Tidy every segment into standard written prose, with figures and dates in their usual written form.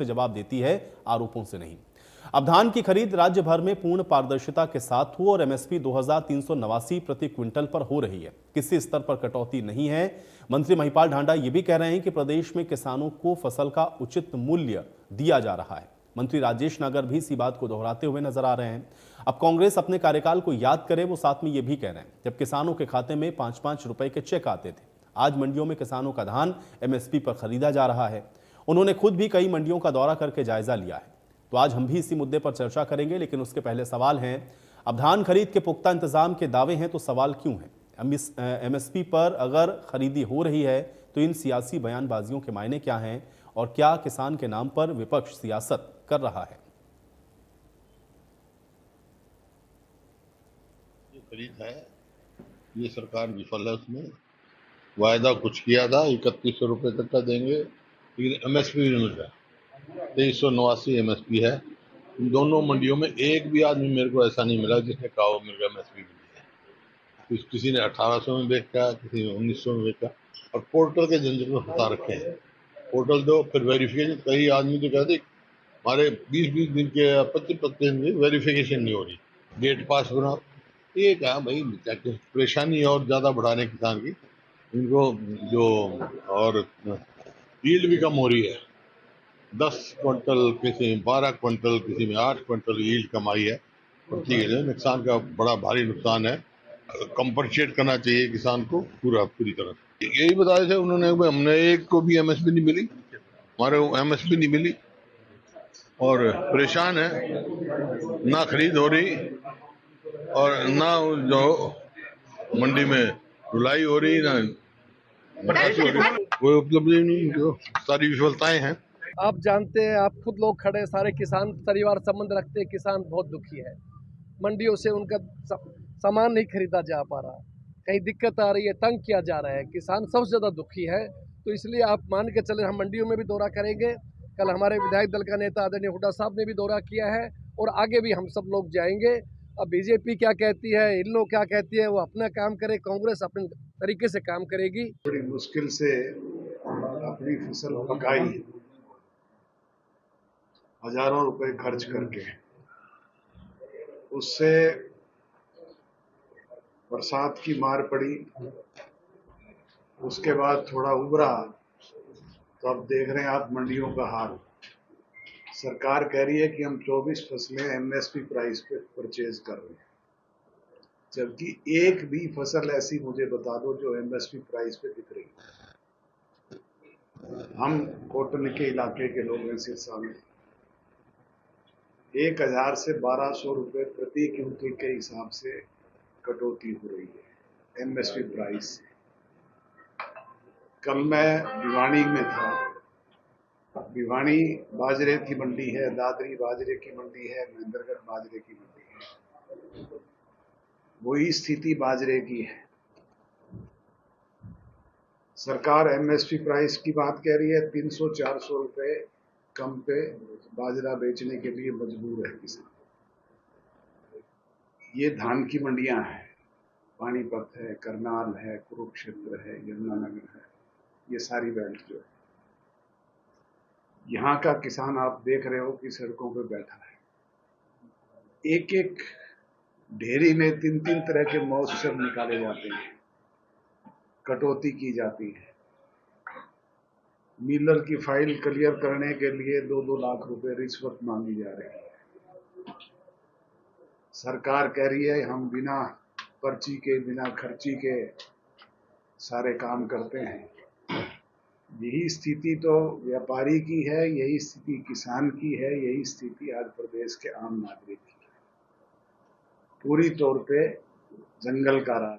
जवाब देती है, आरोपों से नहीं। अब धान की खरीद राज्य भर में पूर्ण पारदर्शिता के साथ हो और एमएसपी 2389 प्रति क्विंटल पर हो रही है। किसी स्तर पर कटौती नहीं है। मंत्री महिपाल ढांडा ये भी कह रहे हैं कि प्रदेश में किसानों को फसल का उचित मूल्य दिया जा रहा है। मंत्री राजेश नागर भी इसी बात को दोहराते हुए नजर आ रहे हैं। अब कांग्रेस अपने कार्यकाल को याद करे, वो साथ में ये भी कह रहे हैं जब किसानों के खाते में 5-5 रुपए के चेक आते थे, आज मंडियों में किसानों का धान एमएसपी पर खरीदा जा रहा है। उन्होंने खुद भी कई मंडियों का दौरा करके जायजा लिया है। तो आज हम भी इसी मुद्दे पर चर्चा करेंगे, लेकिन उसके पहले सवाल हैं, अब धान खरीद के पुख्ता इंतजाम के दावे हैं तो सवाल क्यों है? एमएसपी पर अगर खरीदी हो रही है तो इन सियासी बयानबाजियों के मायने क्या हैं और क्या किसान के नाम पर विपक्ष सियासत कर रहा है? जो खरीद है ये सरकार विफल है। उसमें वायदा कुछ किया था 3100 रुपये तक का देंगे, लेकिन एमएसपी नहीं मिल रहा। 2389 एमएसपी है। इन दोनों मंडियों में एक भी आदमी मेरे को ऐसा नहीं मिला जिसने कहा मेरे को एमएसपी मिली है। किसी ने 1800 में बेचा, किसी ने 1900 में बेचा, और पोर्टल के झंझट में फंसा रखे हैं। पोर्टल दो, फिर वेरिफिकेशन। कई आदमी तो कहते हमारे 20-20 दिन के 25-25 दिन की वेरिफिकेशन नहीं हो रही, डेट पास बनाओ। ये कहा भाई परेशानी और ज्यादा बढ़ाने किसान की, इनको जो और यील्ड भी कम हो रही है। 10 क्विंटल, किसी में 12 क्विंटल, किसी में 8 क्विंटल यील्ड कमाई है। प्रति नुकसान का बड़ा भारी नुकसान है। कंपनसेट करना चाहिए किसान को पूरी तरह से। यही बताए थे उन्होंने, हमने एक को भी एमएसपी नहीं मिली, हमारे एमएसपी नहीं मिली और परेशान है। ना खरीद हो रही और ना जो मंडी में ढुलाई हो रही, ना निकासी हो रही, कोई उपलब्धि नहीं, जो सारी विफलताएं हैं। आप जानते हैं, आप खुद लोग खड़े, सारे किसान परिवार संबंध रखते हैं। किसान बहुत दुखी है, मंडियों से उनका सामान नहीं खरीदा जा पा रहा, कहीं दिक्कत आ रही है, तंग किया जा रहा है। किसान सबसे ज़्यादा दुखी है। तो इसलिए आप मान के चले, हम मंडियों में भी दौरा करेंगे। कल हमारे विधायक दल का नेता आदरणीय हुड्डा साहब ने भी दौरा किया है और आगे भी हम सब लोग जाएंगे। अब बीजेपी क्या कहती है, इन लोग क्या कहती है, वो अपना काम करे, कांग्रेस अपने तरीके से काम करेगी। बड़ी मुश्किल से अपनी फसल पकाई, हजारों रुपए खर्च करके, उससे बरसात की मार पड़ी, उसके बाद थोड़ा उबरा, तो अब देख रहे हैं आप मंडियों का हाल। सरकार कह रही है कि हम 24 फसलें एमएसपी प्राइस पे परचेज कर रहे हैं, जबकि एक भी फसल ऐसी मुझे बता दो जो एमएसपी प्राइस पे बिक रही है। हम कॉटन के इलाके के लोग हैं सिरसा में, 1000 से 1200 रुपए प्रति क्विंटल के हिसाब से कटौती हो रही है एमएसपी प्राइस से। कल मैं भिवानी में था। भिवानी बाजरे की मंडी है, दादरी बाजरे की मंडी है, महेंद्रगढ़ बाजरे की मंडी है। वही स्थिति बाजरे की है। सरकार एमएसपी प्राइस की बात कह रही है, 300-400 रुपए कम पे बाजरा बेचने के लिए मजबूर है किसान। ये धान की मंडियां हैं, पानीपत है, करनाल है, कुरुक्षेत्र है, यमुनानगर है, ये सारी बेल्ट जो है। यहाँ का किसान आप देख रहे हो कि सड़कों पे बैठा है। एक एक ढेरी में 3-3 तरह के मॉइस्चर निकाले जाते हैं, कटौती की जाती है। मिलर की फाइल क्लियर करने के लिए 2-2 लाख रुपए रिश्वत मांगी जा रही है। सरकार कह रही है हम बिना पर्ची के, बिना खर्ची के सारे काम करते हैं। यही स्थिति तो व्यापारी की है, यही स्थिति किसान की है, यही स्थिति आज प्रदेश के आम नागरिक की है। पूरी तौर पे जंगल का राज।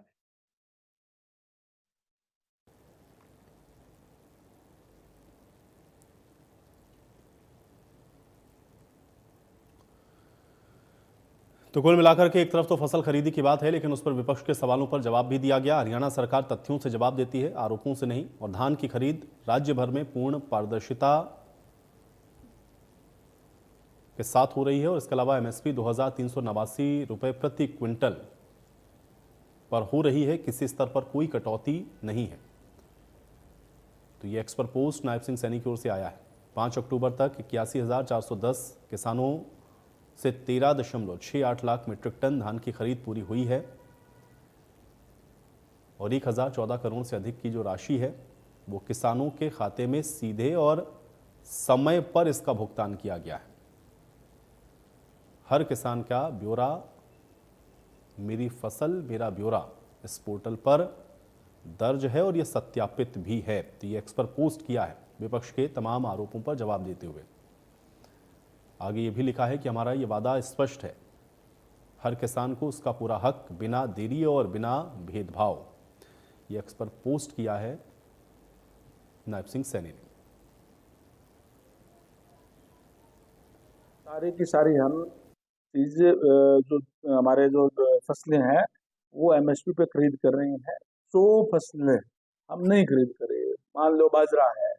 तो कुल मिलाकर के एक तरफ तो फसल खरीदी की बात है, लेकिन उस पर विपक्ष के सवालों पर जवाब भी दिया गया। हरियाणा सरकार तथ्यों से जवाब देती है, आरोपों से नहीं। और धान की खरीद राज्य भर में पूर्ण पारदर्शिता के साथ हो रही है और इसके अलावा एमएसपी 2389 रुपए प्रति क्विंटल पर हो रही है। किसी स्तर पर कोई कटौती नहीं है। तो ये एक्सपर्ट पोस्ट नायब सिंह सैनी की ओर से आया है। 5 अक्टूबर तक 81,410 किसानों से 13.68 लाख मीट्रिक टन धान की खरीद पूरी हुई है और 1,014 करोड़ से अधिक की जो राशि है वो किसानों के खाते में सीधे और समय पर इसका भुगतान किया गया है। हर किसान का ब्यौरा मेरी फसल मेरा ब्यौरा इस पोर्टल पर दर्ज है और यह सत्यापित भी है। तो ये एक्स पर पोस्ट किया है विपक्ष के तमाम आरोपों पर जवाब देते हुए। आगे ये भी लिखा है कि हमारा ये वादा स्पष्ट है, हर किसान को उसका पूरा हक बिना देरी और बिना भेदभाव। ये एक्स पर पोस्ट किया है नायब सिंह सैनी ने। सारी की सारी हम चीजें जो हमारे जो फसलें हैं वो एमएसपी पे खरीद कर रही हैं। 100 फसलें हम नहीं खरीद कर रहे। मान लो बाजरा है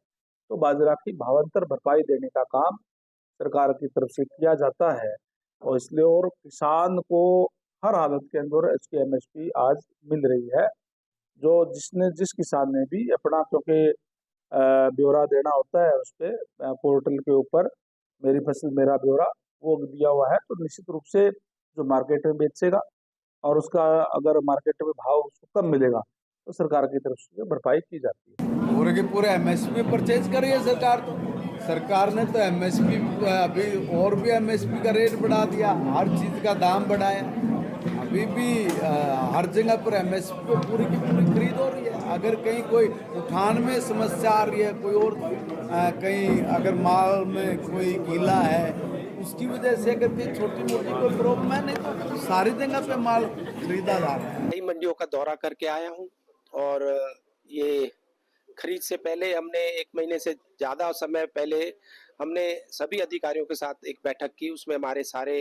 तो बाजरा की भावांतर भरपाई देने का काम सरकार की तरफ से किया जाता है और इसलिए और किसान को हर हालत के अंदर इसकी एमएसपी आज मिल रही है। जो जिस किसान ने भी अपना क्योंकि ब्यौरा देना होता है उस पर पोर्टल के ऊपर मेरी फसल मेरा ब्यौरा वो दिया हुआ है, तो निश्चित रूप से जो मार्केट में बेचेगा और उसका अगर मार्केट में भाव उसको कम मिलेगा तो सरकार की तरफ से भरपाई की जाती है। पूरे के पूरे एमएसपी परचेज कर रही है सरकार। तो सरकार ने तो एमएसपी अभी और भी एमएसपी का रेट बढ़ा दिया, हर चीज़ का दाम बढ़ाया। अभी भी हर जगह पर एमएसपी पे पूरी की पूरी खरीद हो रही है। अगर कहीं कोई उठान में समस्या आ रही है, कोई और कहीं अगर माल में कोई गीला है उसकी वजह से अगर कोई छोटी मोटी कोई प्रॉब्लम है, नहीं तो सारी जगह पे माल खरीदा जा रहा है। कई मंडियों का दौरा करके आया हूं और ये खरीद से पहले हमने 1 महीने से ज़्यादा समय पहले हमने सभी अधिकारियों के साथ एक बैठक की। उसमें हमारे सारे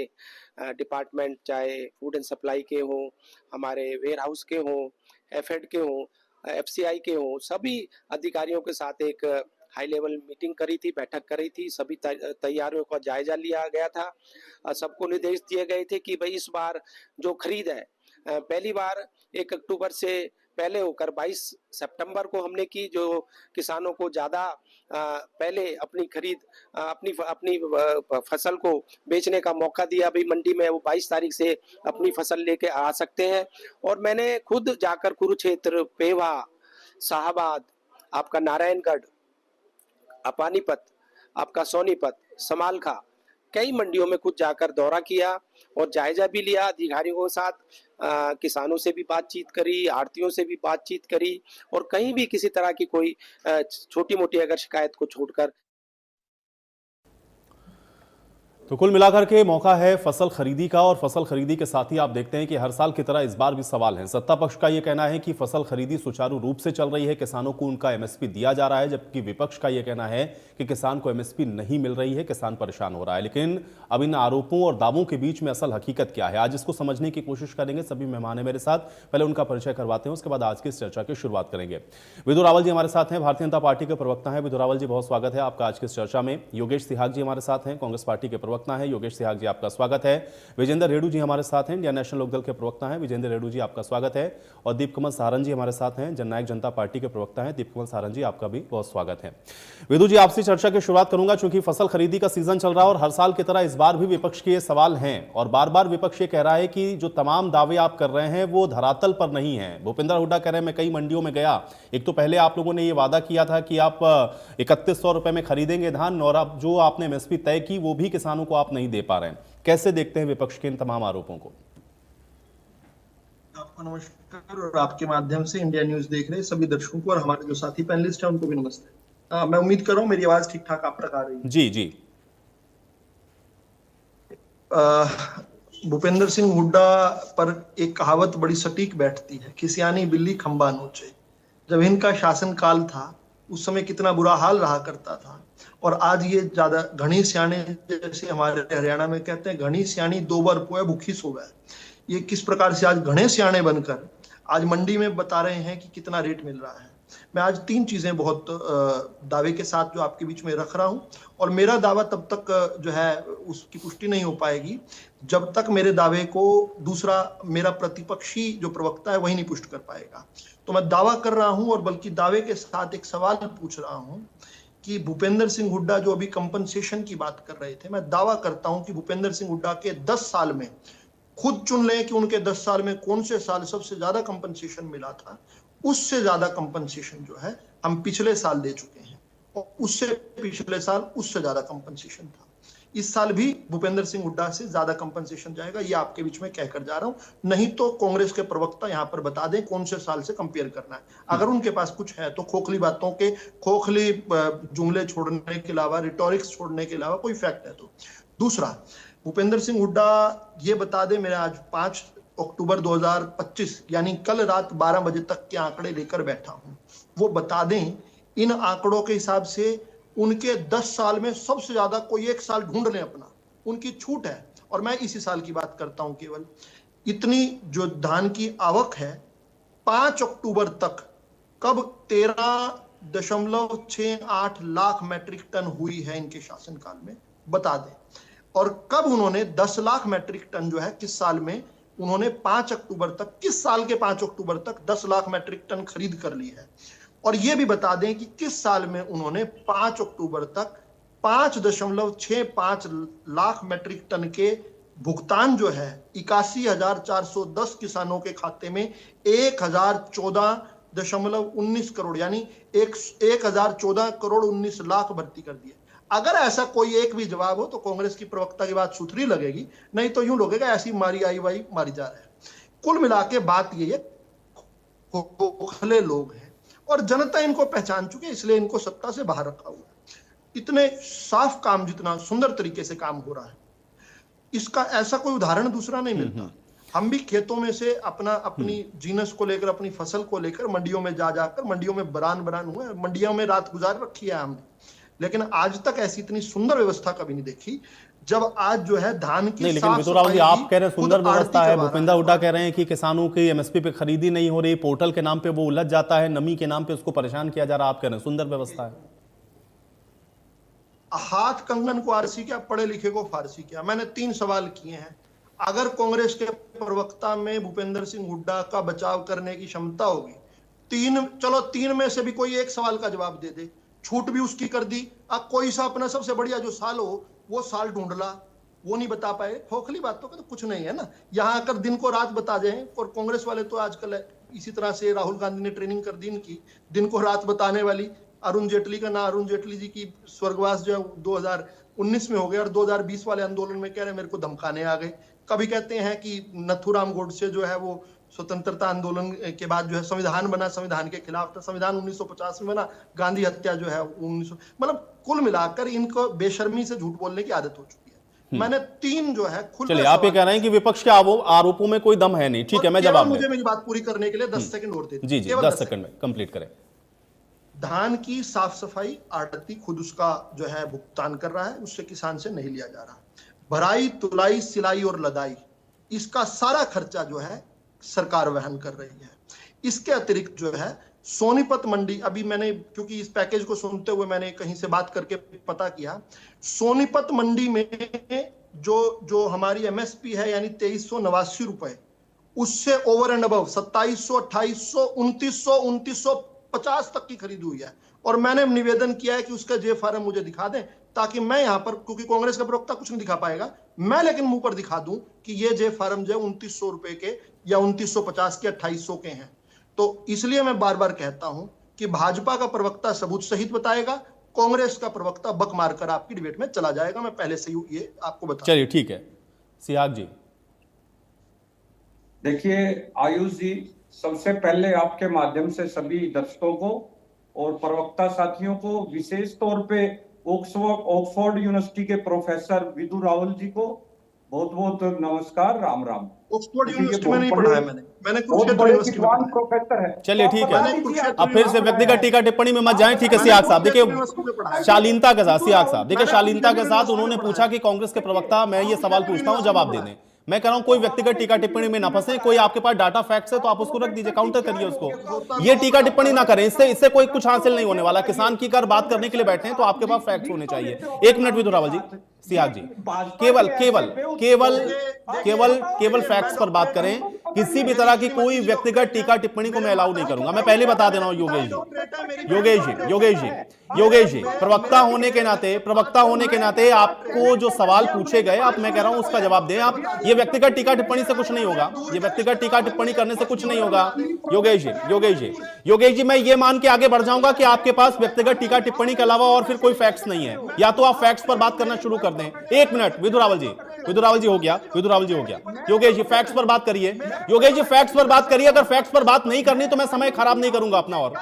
डिपार्टमेंट, चाहे फूड एंड सप्लाई के हों, हमारे वेयर हाउस के हों, एफएड के हों, एफसीआई के हों, सभी अधिकारियों के साथ एक हाई लेवल मीटिंग करी थी, बैठक करी थी। सभी तैयारियों का जायजा लिया गया था। सबको निर्देश दिए गए थे कि भाई इस बार जो खरीद है पहली बार 1 अक्टूबर से पहले होकर 22 सितंबर को हमने की, जो किसानों को ज़्यादा पहले अपनी खरीद अपनी फसल को बेचने का मौका दिया। अभी मंडी में वो 22 तारीख से अपनी फसल लेके आ सकते हैं। और मैंने खुद जाकर कुरुक्षेत्र, पेवा, शाहबाद, आपका नारायणगढ़, पानीपत, आपका सोनीपत, समालखा, कई मंडियों में खुद जाकर दौरा किया और जायजा भी लिया अधिकारियों के साथ। किसानों से भी बातचीत करी, आड़तियों से भी बातचीत करी और कहीं भी किसी तरह की कोई छोटी मोटी अगर शिकायत को छोड़कर। तो कुल मिलाकर के मौका है फसल खरीदी का और फसल खरीदी के साथ ही आप देखते हैं कि हर साल की तरह इस बार भी सवाल है। सत्ता पक्ष का यह कहना है कि फसल खरीदी सुचारू रूप से चल रही है, किसानों को उनका एमएसपी दिया जा रहा है, जबकि विपक्ष का यह कहना है कि किसान को एमएसपी नहीं मिल रही है, किसान परेशान हो रहा है। लेकिन अब इन आरोपों और दावों के बीच में असल हकीकत क्या है, आज इसको समझने की कोशिश करेंगे। सभी मेहमान है मेरे साथ, पहले उनका परिचय करवाते हैं, उसके बाद आज की इस चर्चा की शुरुआत करेंगे। विधु रावल जी हमारे साथ हैं, भारतीय जनता पार्टी के प्रवक्ता हैं। विधु रावल जी, बहुत स्वागत है आपका आज की इस चर्चा में। योगेश सिहाग जी हमारे साथ हैं, कांग्रेस पार्टी के प्रवक्ता हैं। योगेश सिहाग जी, आपका स्वागत है। विजेंद्र रेड्डू जी हमारे साथ हैं, इंडियन नेशनल लोकदल के प्रवक्ता हैं। विजेंद्र रेड्डू जी, आपका स्वागत है। और दीप कमल सहारन जी हमारे साथ हैं, जननायक जनता पार्टी के प्रवक्ता हैं। दीप कमल सहारन जी, आपका भी बहुत स्वागत है। विधु जी, आपसे चर्चा की शुरुआत करूंगा, चूंकि फसल खरीदी का सीजन चल रहा है और हर साल की तरह इस बार भी विपक्ष के सवाल हैं और बार बार विपक्ष ये कह रहा है कि जो तमाम दावे आप कर रहे हैं वो धरातल पर नहीं है। भूपेंद्र हुड्डा कह रहे हैं मैं कई मंडियों में गया, एक तो पहले आप लोगों ने ये वादा किया था कि आप 3100 रुपए में खरीदेंगे धान, और अब जो आपने एमएसपी तय की वो भी किसानों को आप नहीं दे पा रहे हैं। कैसे देखते हैं विपक्ष के इन तमाम आरोपों को? आपको नमस्कार और आपके माध्यम से इंडिया न्यूज देख रहे सभी दर्शकों को और हमारे जो साथी पैनलिस्ट हैं उनको भी नमस्ते। मैं उम्मीद कर रहा हूं मेरी आवाज ठीक ठाक आप तक आ रही है। जी जी। भूपेंद्र सिंह हुड्डा पर एक कहावत बड़ी सटीक बैठती है, खिसियानी बिल्ली खंबा नोचे। जब इनका शासनकाल था उस समय कितना बुरा हाल रहा करता था, और आज ये ज्यादा घनी सियाने, जैसे हमारे हरियाणा में कहते हैं घनी सियानी 2 बार पोए भूखी सोवे। ये किस प्रकार से आज घने सियाने बनकर आज मंडी में बता रहे हैं कि कितना रेट मिल रहा है। मैं आज 3 चीजें बहुत दावे के साथ जो आपके बीच में रख रहा हूं, और मेरा दावा तब तक जो है उसकी पुष्टि नहीं हो पाएगी जब तक मेरे दावे को दूसरा मेरा प्रतिपक्षी जो प्रवक्ता है वही नहीं पुष्ट कर पाएगा। तो मैं दावा कर रहा हूं, और बल्कि दावे के साथ एक सवाल पूछ रहा हूं कि भूपेंद्र सिंह हुड्डा जो अभी कंपनसेशन की बात कर रहे थे, मैं दावा करता हूं कि भूपेंद्र सिंह हुड्डा के 10 साल में, खुद चुन लें कि उनके 10 साल में कौन से साल सबसे ज्यादा कंपनसेशन मिला था, उससे ज्यादा कंपनसेशन जो है हम पिछले साल दे चुके हैं, और उससे पिछले साल उससे ज्यादा कंपनसेशन था। इस साल भी भूपेंद्र सिंह हुड्डा से ज्यादा कंपनसेशन जाएगा, ये आपके बीच में कहकर जा रहा हूं। नहीं तो कांग्रेस के प्रवक्ता यहां पर बता दें कौन से साल से कंपेयर करना है। अगर उनके पास कुछ है तो खोखली बातों के, खोखली जुमले छोड़ने के अलावा, रिटोरिक्स छोड़ने के अलावा कोई फैक्ट है तो। दूसरा, भूपेंद्र सिंह हुड्डा ये बता दें, मैं आज 5 अक्टूबर 2025 यानी कल रात 12 बजे तक के आंकड़े लेकर बैठा हूं, वो बता दें इन आंकड़ों के हिसाब से उनके 10 साल में सबसे ज्यादा कोई एक साल ढूंढ लें अपना, उनकी छूट है। और मैं इसी साल की बात करता हूं केवल। इतनी जो धान की आवक है 5 अक्टूबर तक कब 13.68 लाख मैट्रिक टन हुई है इनके शासनकाल में, बता दें। और कब उन्होंने 10 लाख मैट्रिक टन जो है, किस साल में उन्होंने 5 अक्टूबर तक, किस साल के 5 अक्टूबर तक 10 लाख मैट्रिक टन खरीद कर ली है। और यह भी बता दें कि किस साल में उन्होंने 5 अक्टूबर तक 5.65 लाख मैट्रिक टन के भुगतान जो है 81,410 किसानों के खाते में 1,014.19 करोड़ यानी 1,014 करोड़ 19 लाख भर्ती कर दिए। अगर ऐसा कोई एक भी जवाब हो तो कांग्रेस की प्रवक्ता की बात सुथरी लगेगी, नहीं तो यूं लगेगा ऐसी मारी आई वाई मारी जा रहा है। कुल मिला के बात ये है, खोखले लोग हैं और जनता इनको पहचान चुकी है, इसलिए इनको सत्ता से बाहर रखा हुआ है। इतने साफ काम, जितना सुंदर तरीके से काम हो रहा है, इसका ऐसा कोई उदाहरण दूसरा नहीं मिलता। हम भी खेतों में से अपनी जीनस को लेकर, अपनी फसल को लेकर मंडियों में जाकर मंडियों में बरान हुए, मंडियों में रात गुजार रखी है हमने, लेकिन आज तक ऐसी इतनी सुंदर व्यवस्था कभी नहीं देखी। जब आज जो है धान की नहीं, लेकिन विदुराव जी आप कह रहे हैं सुंदर व्यवस्था है, भूपेंद्र हुड्डा कह रहे हैं कि किसानों की एमएसपी पे खरीदी नहीं हो रही, पोर्टल के नाम पे वो उलझ जाता है, नमी के नाम पे उसको परेशान किया जा रहा है। आप कह रहे हैं सुंदर व्यवस्था है। हाथ कंगन को आरसी क्या, पढ़े लिखे को फारसी क्या। मैंने 3 सवाल किए हैं। अगर कांग्रेस के प्रवक्ता में भूपेंद्र सिंह हुड्डा का बचाव करने की क्षमता होगी, 3 में से भी कोई एक सवाल का जवाब दे दे, छूट भी उसकी कर दी। अब कोई सा अपना सबसे बढ़िया जो साल हो वो साल ढूंढ ला, वो नहीं बता पाए। खोखली बातों का तो कुछ नहीं है ना। यहाँ आकर दिन को रात बता दें, और कांग्रेस वाले तो आजकल इसी तरह से राहुल गांधी ने ट्रेनिंग कर दी इनकी, दिन को रात बताने वाली। अरुण जेटली का ना, अरुण जेटली जी की स्वर्गवास जो है 2019 में हो गया, और 2020 वाले आंदोलन में कह रहे मेरे को धमकाने आ गए। कभी कहते हैं कि नथुराम गोडसे जो है वो स्वतंत्रता आंदोलन के बाद जो है संविधान बना, संविधान के खिलाफ था, संविधान 1950 में बना, गांधी हत्या जो है 1900, मतलब कुल मिलाकर इनको बेशर्मी से झूठ बोलने की आदत हो चुकी है। मैंने 3 जो है खुले, चलिए आप ये कह रहे हैं कि विपक्ष के आरोपों में कोई दम है नहीं, ठीक है, मैं जवाब मुझे मेरी बात पूरी करने के लिए 10 सेकंड और दे जी 10 सेकंड में कंप्लीट करें। धान की साफ सफाई आड़ती खुद उसका जो है भुगतान कर रहा है, उससे किसान से नहीं लिया जा रहा। भराई, तुलाई, सिलाई और लदाई, इसका सारा खर्चा जो है सरकार वहन कर रही है। इसके अतिरिक्त जो है सोनीपत मंडी, अभी मैंने क्योंकि इस पैकेज को सुनते हुए मैंने कहीं से बात करके पता किया, सोनीपत मंडी में जो हमारी एमएसपी है यानी 2389 रुपए, उससे ओवर एंड अबव 2700, 2800, 2900, 2950 तक की खरीदी हुई है। और मैंने निवेदन किया है कि उसका जे फार्म मुझे दिखा दें, ताकि मैं यहां पर, क्योंकि कांग्रेस का प्रवक्ता कुछ नहीं दिखा पाएगा, मैं लेकिन मुंह पर दिखा दूं कि ये जे फार्म जो है 2900 रुपए के या 2950 के 2800 के हैं। तो इसलिए मैं बार बार कहता हूं कि भाजपा का प्रवक्ता सबूत सहित बताएगा, कांग्रेस का प्रवक्ता बक मारकर आपकी डिबेट में चला जाएगा। मैं पहले से ये आपको बता। चलिए ठीक है, सियाग जी। देखिए आयुष जी, सबसे पहले आपके माध्यम से सभी दर्शकों को और प्रवक्ता साथियों को, विशेष तौर पे ऑक्सफोर्ड यूनिवर्सिटी के प्रोफेसर विदु राहुल जी को बहुत बहुत नमस्कार, राम राम। ऑक्सफोर्ड यूनिवर्सिटी में नहीं पढ़ा है मैंने कुरुक्षेत्र यूनिवर्सिटी में प्रोफेसर है। चलिए ठीक है, अब फिर से व्यक्तिगत टीका टिप्पणी में मत जाएं। ठीक है सियाग साहब, देखिए शालीनता के साथ, सियाग साहब देखिए शालीनता के साथ उन्होंने पूछा कि कांग्रेस के प्रवक्ता, मैं ये सवाल पूछता हूं जवाब दे दें। मैं कह रहा हूं कोई व्यक्तिगत टीका टिप्पणी में ना फंसे, कोई आपके पास डाटा फैक्ट्स है तो आप उसको रख दीजिए, काउंटर करिए उसको। ये टीका टिप्पणी ना करें, इससे कोई कुछ हासिल नहीं होने वाला। किसान की कर बात करने के लिए बैठे हैं तो आपके पास फैक्ट्स होने चाहिए। 1 मिनट विदु रावल जी, सियाग जी, केवल फैक्ट्स पर बात करें। किसी भी तरह की कोई व्यक्तिगत टीका टिप्पणी को मैं अलाउ नहीं करूंगा। मैं पहले बता दे रहा हूं योगेश जी, प्रवक्ता होने के नाते आपको जो सवाल पूछे गए, आप, मैं कह रहा हूं उसका जवाब दें आप। ये व्यक्तिगत टीका टिप्पणी से कुछ नहीं होगा, ये व्यक्तिगत टीका टिप्पणी करने से कुछ नहीं होगा। योगेश जी, मैं ये मान के आगे बढ़ जाऊंगा कि आपके पास व्यक्तिगत टीका टिप्पणी के अलावा और फिर कोई फैक्ट्स नहीं है। या तो आप फैक्ट्स पर बात करना शुरू कर दें। एक मिनट, विधु रावल जी हो गया। योगेश जी फैक्ट्स पर बात करिए। अगर फैक्ट्स पर बात नहीं करनी तो मैं समय खराब नहीं करूंगा अपना, और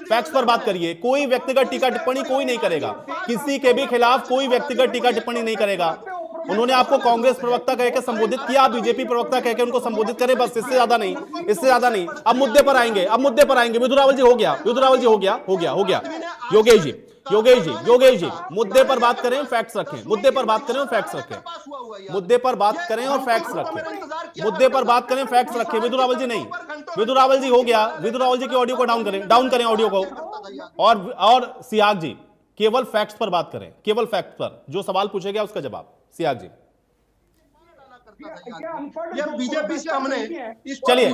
फैक्ट्स पर बात करिए। कोई व्यक्तिगत टीका टिप्पणी कोई नहीं करेगा, किसी के भी खिलाफ कोई व्यक्तिगत टीका टिप्पणी नहीं करेगा। उन्होंने आपको कांग्रेस प्रवक्ता कह के संबोधित किया, बीजेपी प्रवक्ता कह के उनको संबोधित करें, बस, इससे ज्यादा नहीं। अब मुद्दे पर आएंगे। विधु रावल जी हो गया। योगेश जी मुद्दे पर बात करें, फैक्ट्स रखें। मुद्दे पर बात करें और फैक्ट्स रखें। विधु रावल जी नहीं, विधु रावल जी हो गया। विधु रावल जी के ऑडियो को डाउन करें ऑडियो को। और सियाग जी केवल फैक्ट्स पर बात करें, केवल फैक्ट्स पर। जो सवाल पूछे गया उसका जवाब। सियाग जी बीजेपी से हमने चलिए,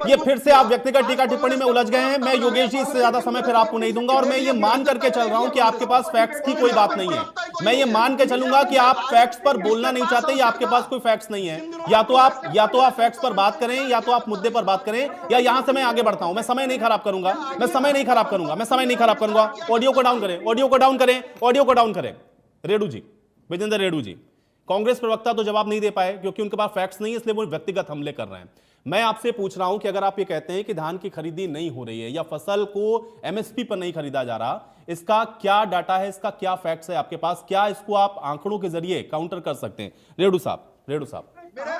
ये फिर से आप व्यक्तिगत टीका टिप्पणी में उलझ गए हैं। मैं योगेश जी इससे ज्यादा समय फिर आपको नहीं दूंगा, और मैं ये मान करके चल रहा हूं कि आपके पास फैक्ट्स की कोई बात नहीं है। मैं ये मान के चलूंगा कि आप फैक्ट्स पर बोलना नहीं चाहते, या आपके पास कोई फैक्ट्स नहीं है। या तो आप फैक्ट्स पर बात करें, या तो आप मुद्दे पर बात करें, या यहां से मैं आगे बढ़ता हूं। मैं समय नहीं खराब करूंगा। ऑडियो को डाउन करें। विजेंद्र रेड्डू जी, कांग्रेस प्रवक्ता तो जवाब नहीं दे पाए क्योंकि उनके पास फैक्ट्स नहीं है, इसलिए वो व्यक्तिगत हमले कर रहे हैं। मैं आपसे पूछ रहा हूं कि अगर आप ये कहते हैं कि धान की खरीदी नहीं हो रही है या फसल को एमएसपी पर नहीं खरीदा जा रहा, इसका क्या डाटा है, इसका क्या फैक्ट्स है आपके पास? क्या इसको आप आंकड़ों के जरिए काउंटर कर सकते हैं? रेड्डू साहब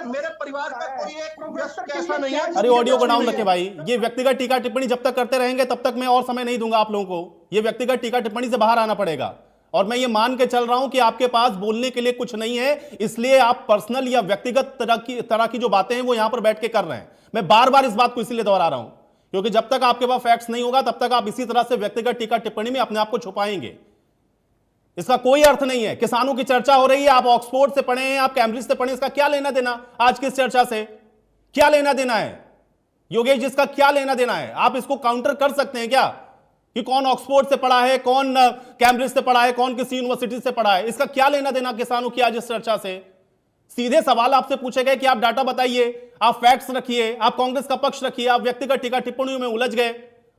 मेरे परिवार का कोई एक व्यक्ति ऐसा नहीं है। अरे ऑडियो को डाउन रखे भाई। ये व्यक्तिगत टीका टिप्पणी जब तक करते रहेंगे तब तक मैं और समय नहीं दूंगा आप लोगों को। ये व्यक्तिगत टीका टिप्पणी से बाहर आना पड़ेगा। और मैं ये मान के चल रहा हूं कि आपके पास बोलने के लिए कुछ नहीं है, इसलिए आप पर्सनल या व्यक्तिगत तरह की जो बातें हैं वो यहां पर बैठ के कर रहे हैं। मैं बार बार इस बात को इसीलिए दोहरा रहा हूं क्योंकि जब तक आपके पास फैक्ट्स नहीं होगा तब तक आप इसी तरह से व्यक्तिगत टीका टिप्पणी में अपने आप को छुपाएंगे। इसका कोई अर्थ नहीं है। किसानों की चर्चा हो रही है, आप ऑक्सफोर्ड से पढ़े हैं, आप कैम्ब्रिज से पढ़े, इसका क्या लेना देना आज की इस चर्चा से? क्या लेना देना है योगेश जी, इसका क्या लेना देना है? आप इसको काउंटर कर सकते हैं क्या कि कौन ऑक्सफोर्ड से पढ़ा है, कौन कैम्ब्रिज से पढ़ा है, कौन किसी यूनिवर्सिटी से पढ़ा है? इसका क्या लेना देना किसानों की आज इस चर्चा से? सीधे सवाल आपसे पूछे गए कि आप डाटा बताइए, आप फैक्ट्स रखिए, आप कांग्रेस का पक्ष रखिए, आप व्यक्तिगत टीका टिप्पणियों में उलझ गए,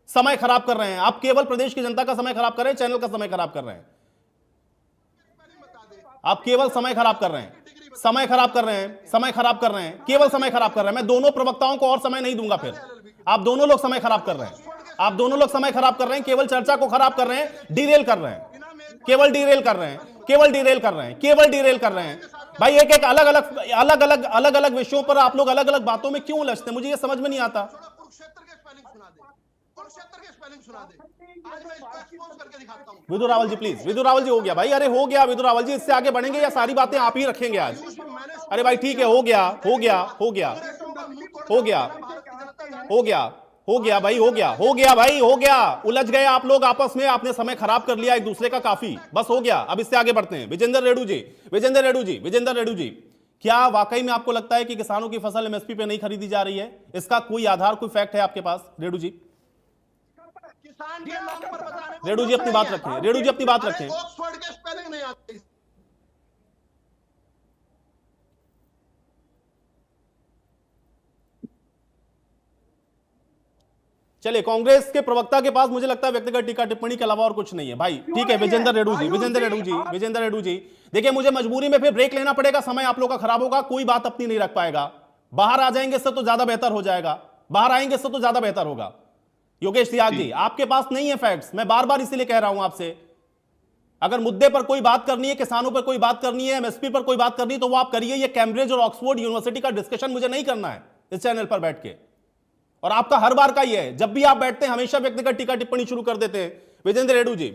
समय खराब कर रहे हैं। आप केवल प्रदेश की जनता का समय खराब कर रहे हैं, चैनल का समय खराब कर रहे हैं। आप केवल समय खराब कर रहे हैं, केवल समय खराब कर रहे हैं। मैं दोनों प्रवक्ताओं को और समय नहीं दूंगा फिर। आप दोनों लोग समय खराब कर रहे हैं, केवल चर्चा को खराब कर रहे हैं, डिरेल कर रहे हैं, भाई। एक अलग अलग विषयों पर आप लोग अलग अलग बातों में क्यों उलझते हैं? मुझे ये समझ में नहीं आता। विधु रावल जी प्लीज, विधु रावल जी हो गया भाई। अरे हो गया विधु रावल जी, इससे आगे बढ़ेंगे या सारी बातें आप ही रखेंगे आज? अरे भाई ठीक है, हो गया। उलझ गए आप लोग आपस में, आपने समय खराब कर लिया एक दूसरे का, काफी, बस हो गया। अब इससे आगे बढ़ते हैं। विजेंद्र रेड्डू जी, क्या वाकई में आपको लगता है कि किसानों की फसल एमएसपी पे नहीं खरीदी जा रही है? इसका कोई आधार, कोई फैक्ट है आपके पास? रेड्डू जी अपनी बात रखें। चलिए, कांग्रेस के प्रवक्ता के पास मुझे लगता है व्यक्तिगत टीका टिप्पणी के अलावा और कुछ नहीं है भाई। ठीक है विजेंद्र रेड्डू जी, देखिए मुझे मजबूरी में फिर ब्रेक लेना पड़ेगा, समय आप लोग का खराब होगा, कोई बात अपनी नहीं रख पाएगा। बाहर आ जाएंगे इससे तो ज्यादा बेहतर हो जाएगा, बाहर आएंगे इससे तो ज्यादा बेहतर होगा। योगेश त्याग जी, आपके पास नहीं है फैक्ट्स, मैं बार बार इसीलिए कह रहा हूं आपसे। अगर मुद्दे पर कोई बात करनी है, किसानों पर कोई बात करनी है, एमएसपी पर कोई बात करनी है तो वो आप करिए। ये कैम्ब्रिज और ऑक्सफोर्ड यूनिवर्सिटी का डिस्कशन मुझे नहीं करना है इस चैनल पर बैठ के। और आपका हर बार का ही है, जब भी आप बैठते हैं हमेशा व्यक्तिगत टीका टिप्पणी शुरू कर देते हैं। विजेंद्र रेड्डू जी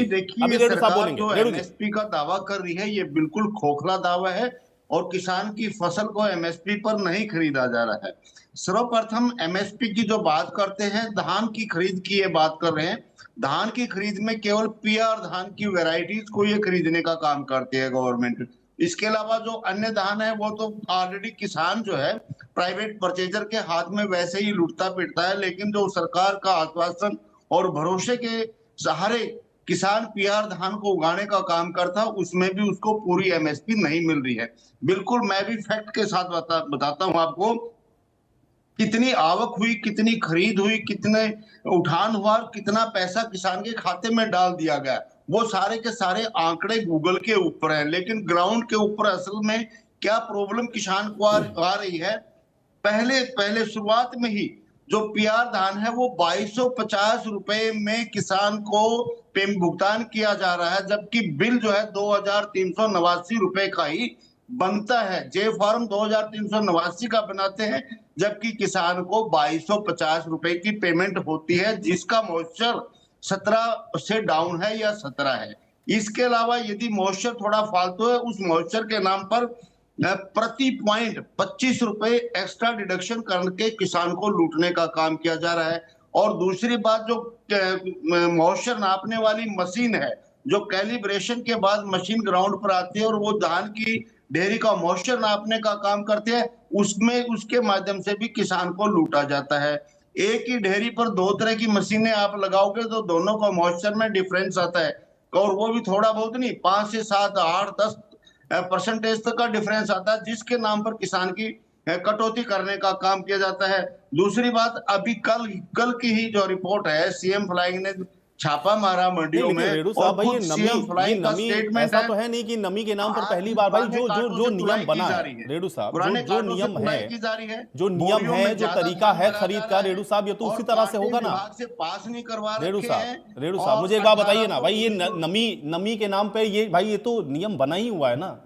देखिए, सरकार जो एमएसपी का दावा कर रही है ये बिल्कुल खोखला दावा है और किसान की फसल को एमएसपी पर नहीं खरीदा जा रहा है। सर्वप्रथम एमएसपी की जो बात करते हैं, धान की खरीद की ये बात कर रहे हैं। धान की खरीद में केवल पीआर धान की वैरायटीज को ये खरीदने का काम करती है गवर्नमेंट। इसके अलावा जो अन्य धान है वो तो ऑलरेडी किसान जो है प्राइवेट परचेजर के हाथ में वैसे ही लुटता पिटता है, लेकिन जो सरकार का आश्वासन और भरोसे के सहारे किसान पीआर धान को उगाने का काम करता, उसमें भी उसको पूरी एमएसपी नहीं मिल रही है। बिल्कुल मैं भी फैक्ट के साथ बताता हूं आपको, कितनी आवक हुई, कितनी खरीद हुई, कितने उठान हुआ, कितना पैसा किसान के खाते में डाल दिया गया, वो सारे के सारे आंकड़े गूगल के ऊपर हैं। लेकिन ग्राउंड के ऊपर असल में क्या प्रॉब्लम किसान को आ रही है, पहले शुरुआत में ही जो पीआर धान है वो 2250 रुपए में किसान को भुगतान किया जा रहा है, जबकि बिल जो है 2389 रुपए का ही बनता है। जे फॉर्म 2389 का बनाते हैं, जबकि किसान को 2250 रुपए की पेमेंट होती है, जिसका मॉइस्चर 17 से डाउन है या 17 है। इसके अलावा यदि मॉइस्चर थोड़ा फालतू है, उस मॉइस्चर के नाम पर प्रति पॉइंट 25 रुपए एक्स्ट्रा डिडक्शन करके किसान को लूटने का काम किया जा रहा है। और दूसरी बात, जो मॉइस्चर नापने वाली मशीन है, जो कैलिब्रेशन के बाद मशीन ग्राउंड पर आती है और वो धान की डेयरी का मॉइस्चर नापने का काम करते हैं, उसके माध्यम से भी किसान को लूटा जाता है। एक ही डेयरी पर दो तरह की मशीनें आप लगाओगे तो दोनों का मॉइस्चर में डिफरेंस आता है, और वो भी थोड़ा बहुत नहीं, 5 से 7, 8, 10% तक का डिफरेंस आता है, जिसके नाम पर किसान की कटौती करने का काम किया जाता है। दूसरी बात, अभी कल की ही जो रिपोर्ट है, सीएम फ्लाइंग ने छापा मारा मंडियों में, रेडू साहब भाई, ये नमी ऐसा तो है नहीं कि नमी के नाम पर पहली बार भाई जो नियम बना है रेडू साहब, जो नियम है, जो तरीका है खरीद का, रेडू साहब ये तो उसी तरह से होगा ना, से पास नहीं करवा रेडू साहब मुझे एक बात बताइए ना भाई, ये नमी के नाम पे ये भाई ये तो नियम बना ही हुआ है ना,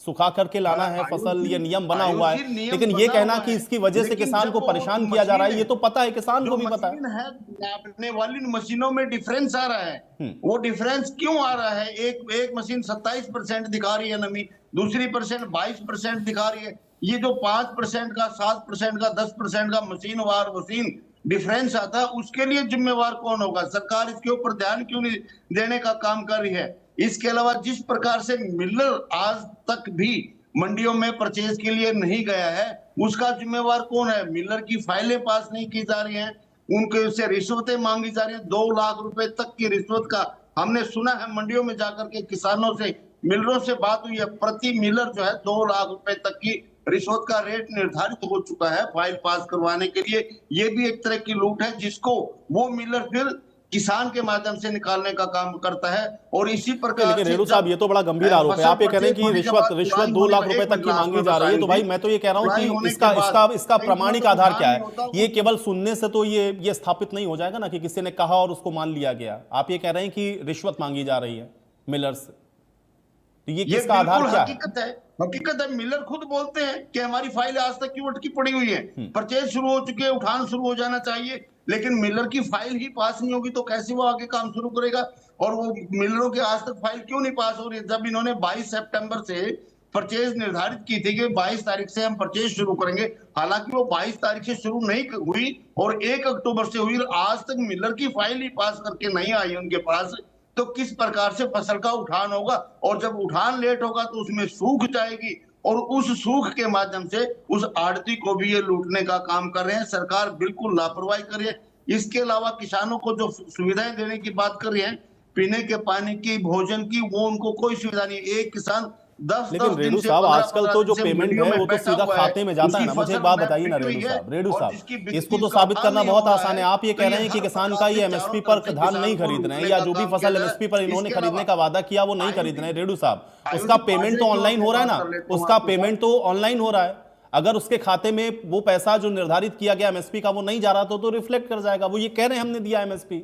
सुखा करके लाना है फसल, ये नियम बना हुआ है, लेकिन ये कहना कि इसकी वजह से किसान को परेशान किया जा रहा है, ये तो पता है, किसान को भी पता है। नापने वाली मशीनों में डिफरेंस आ रहा है, वो डिफरेंस क्यों आ रहा है? एक मशीन 27% दिखा रही है नमी, दूसरी 22% दिखा रही है। ये जो 5% का, 7% का, 10% का मशीन डिफरेंस आता है, उसके लिए जिम्मेवार कौन होगा? सरकार इसके ऊपर ध्यान क्यों नहीं देने का काम कर रही है? इसके अलावा जिस प्रकार से मिलर आज तक भी मंडियों में परचेज के लिए नहीं गया है, उसका जिम्मेवार कौन है? मिलर की फाइलें पास नहीं की जा रही हैं, उनके से रिश्वतें मांगी जा रही हैं, 2 लाख रुपए तक की रिश्वत का हमने सुना है। मंडियों में जाकर के किसानों से, मिलरों से बात हुई है, प्रति मिलर जो है 2 लाख रुपए तक की रिश्वत का रेट निर्धारित हो चुका है फाइल पास करवाने के लिए। ये भी एक तरह की लूट है, जिसको वो मिलर फिर किसान के माध्यम से निकालने का काम करता है। और इसी प्रकार, लेकिन रेणु साहब ये तो बड़ा गंभीर आरोप है, आप ये कह रहे हैं कि रिश्वत 2 लाख रुपए तक की मांगी जा रही है, तो भाई मैं तो ये कह रहा हूं कि इसका प्रामाणिक आधार क्या है? ये केवल सुनने से तो ये स्थापित नहीं हो जाएगा ना कि किसी ने कहा और उसको मान लिया गया। आप ये कह रहे हैं कि रिश्वत मांगी जा रही है मिलर से, तो ये किसका आधार क्या है? हकीकत है, मिलर खुद बोलते हैं कि हमारी फाइल आज तक क्यों अटकी पड़ी हुई है, परचेज शुरू हो चुके हैं, उठान शुरू हो जाना चाहिए, लेकिन मिलर की फाइल ही पास नहीं होगी तो कैसे वो आगे काम शुरू करेगा? और वो मिलरों के आज तक फाइल क्यों नहीं पास हो रही? जब इन्होंने 22 सितंबर से परचेज निर्धारित की थी कि 22 तारीख से हम परचेज शुरू करेंगे, हालांकि वो 22 तारीख से शुरू नहीं हुई और 1 अक्टूबर से हुई, आज तक मिलर की फाइल ही पास करके नहीं आई उनके पास, तो किस प्रकार से फसल का उठान होगा? और जब उठान लेट होगा तो उसमें सूख जाएगी, और उस सूख के माध्यम से उस आड़ती को भी ये लूटने का काम कर रहे हैं। सरकार बिल्कुल लापरवाही कर रही है। इसके अलावा किसानों को जो सुविधाएं देने की बात कर रही है, पीने के पानी की, भोजन की, वो उनको कोई सुविधा नहीं। एक किसान 10 लेकिन रेणु साहब आजकल तो जो पेमेंट है वो तो सीधा खाते में जाता है ना। मुझे एक बात बताइए ना रेणु साहब, इसको तो साबित करना बहुत आसान है। आप ये कह रहे हैं कि किसान का ये एमएसपी पर धान नहीं खरीद रहे हैं, या जो भी फसल एमएसपी पर इन्होंने खरीदने का वादा किया वो नहीं खरीद रहे हैं। रेणु साहब, उसका पेमेंट तो ऑनलाइन हो रहा है ना, उसका पेमेंट तो ऑनलाइन हो रहा है। अगर उसके खाते में वो पैसा जो निर्धारित किया गया एमएसपी का वो नहीं जा रहा तो रिफ्लेक्ट कर जाएगा। वो ये कह रहे हैं हमने दिया एमएसपी,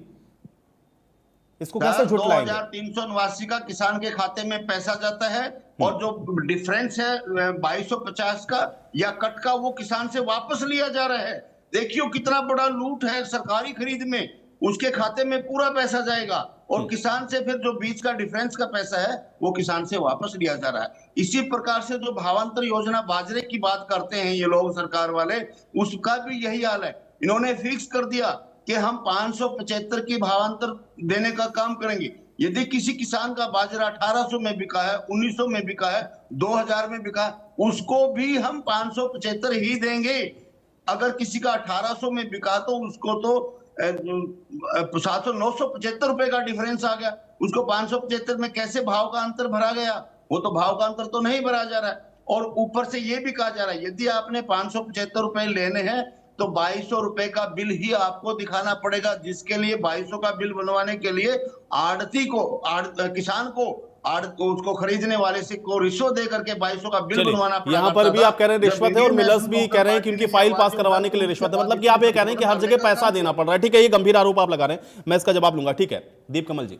इसको कैसे झुटलाएंगे? 2389 का किसान के खाते में पैसा जाता है, और जो डिफरेंस है 2250 का या कट का, वो किसान से वापस लिया जा रहा है। देखियो कितना बड़ा लूट है सरकारी खरीद में, उसके खाते में पूरा पैसा जाएगा और किसान से फिर जो बीच का डिफरेंस का पैसा है वो किसान से वापस लिया जा रहा है। इसी प्रकार से जो भावांतर योजना बाजरे की बात करते हैं ये लोग सरकार वाले, उसका भी यही हाल है। इन्होंने फिक्स कर दिया कि हम 575 की भावांतर देने का काम करेंगे, यदि किसी किसान का बाजरा 1800 में बिका है, 1900 में बिका है, 2000 में बिका है, उसको भी हम 575 ही देंगे। अगर किसी का 1800 में बिका तो उसको तो 975 रुपए का डिफरेंस आ गया, उसको 575 में कैसे भाव का अंतर भरा गया? वो तो भाव का अंतर तो नहीं भरा जा रहा है। और ऊपर से ये भी कहा जा रहा है यदि आपने 575 रुपए लेने हैं तो 2200 रुपए का बिल ही आपको दिखाना पड़ेगा, जिसके लिए 2200 का बिल बनवाने के लिए आड़ती को किसान को उसको खरीदने वाले से को रिश्वत दे करके 2200 का बिल बनवाना पड़ेगा। यहाँ पर भी आप कह रहे हैं रिश्वत है और मिलर्स भी कह रहे हैं कि उनकी फाइल पास करवाने के लिए रिश्वत है, मतलब कि आप ये कह रहे हैं कि हर जगह पैसा देना पड़ रहा है। ठीक है, ये गंभीर आरोप आप लगा रहे हैं, मैं इसका जवाब लूंगा। ठीक है, दीप कमल जी।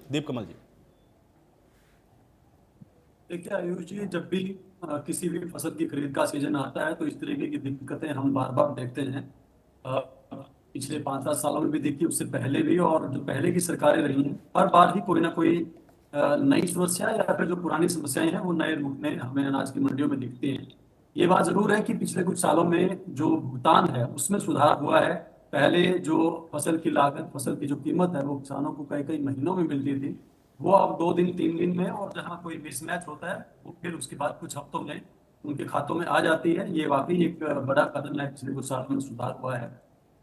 देखिए आयुष जी, जब भी किसी भी फसल की खरीद का सीजन आता है तो इस तरीके की दिक्कतें हम बार बार देखते हैं। पिछले 5-7 सालों में भी देखी, उससे पहले भी, और जो पहले की सरकारें रही हैं हर बार ही कोई ना कोई नई समस्या या फिर जो पुरानी समस्याएं हैं वो नए रूप में हमें अनाज की मंडियों में दिखती हैं। ये बात जरूर है कि पिछले कुछ सालों में जो भुगतान है उसमें सुधार हुआ है। पहले जो फसल की लागत, फसल की जो कीमत है वो किसानों को कई कई महीनों में मिलती थी, वो अब 2 दिन 3 दिन में, और जहाँ कोई मिसमैच होता है वो फिर उसके बाद कुछ हफ्तों में उनके खातों में आ जाती है। ये वाकई एक बड़ा कदम है, पिछले कुछ सालों में सुधार हुआ है।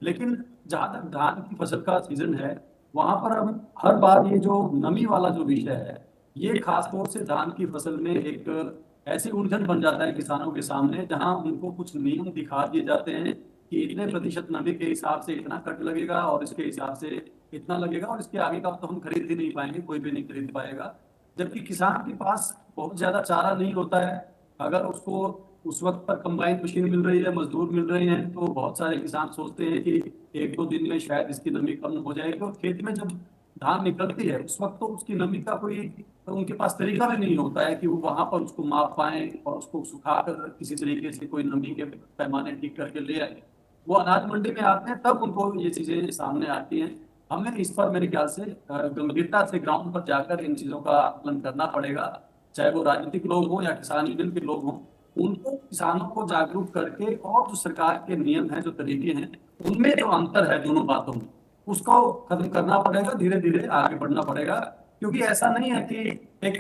लेकिन जहाँ तक धान की फसल का सीजन है वहां पर अब हर बार ये जो नमी वाला जो विषय है ये खासतौर से धान की फसल में एक ऐसी उलझन बन जाता है किसानों के सामने, जहां उनको कुछ नियम दिखा दिए जाते हैं कि इतने प्रतिशत नमी के हिसाब से इतना कट लगेगा और इसके हिसाब से इतना लगेगा और इसके आगे का तो हम खरीद ही नहीं पाएंगे, कोई भी नहीं खरीद पाएगा। जबकि किसान के पास बहुत ज्यादा चारा नहीं होता है। अगर उसको उस वक्त पर कंबाइन मशीन मिल रही है, मजदूर मिल रहे हैं, तो बहुत सारे किसान सोचते हैं कि 1-2 दिन में शायद इसकी नमी कम हो जाएगी। और खेत में जब धान निकलती है उस वक्त तो उसकी नमी का कोई उनके पास तरीका भी नहीं होता है कि वो वहां पर उसको माप पाए और उसको सुखाकर किसी तरीके से कोई नमी के पैमाने ठीक करके ले आए। वो अनाज मंडी में आते हैं तब उनको ये चीजें सामने आती हैं। हमें इस पर मेरे ख्याल से गंभीरता से ग्राउंड पर जाकर इन चीजों का आकलन करना पड़ेगा, चाहे वो राजनीतिक लोग हों या किसान यूनियन के लोग हों। उनको किसानों को जागरूक करके और जो सरकार के नियम हैं, जो तरीके हैं, उनमें जो अंतर है दोनों बातों में, उसको खत्म करना पड़ेगा, धीरे धीरे आगे बढ़ना पड़ेगा। क्योंकि ऐसा नहीं है कि एक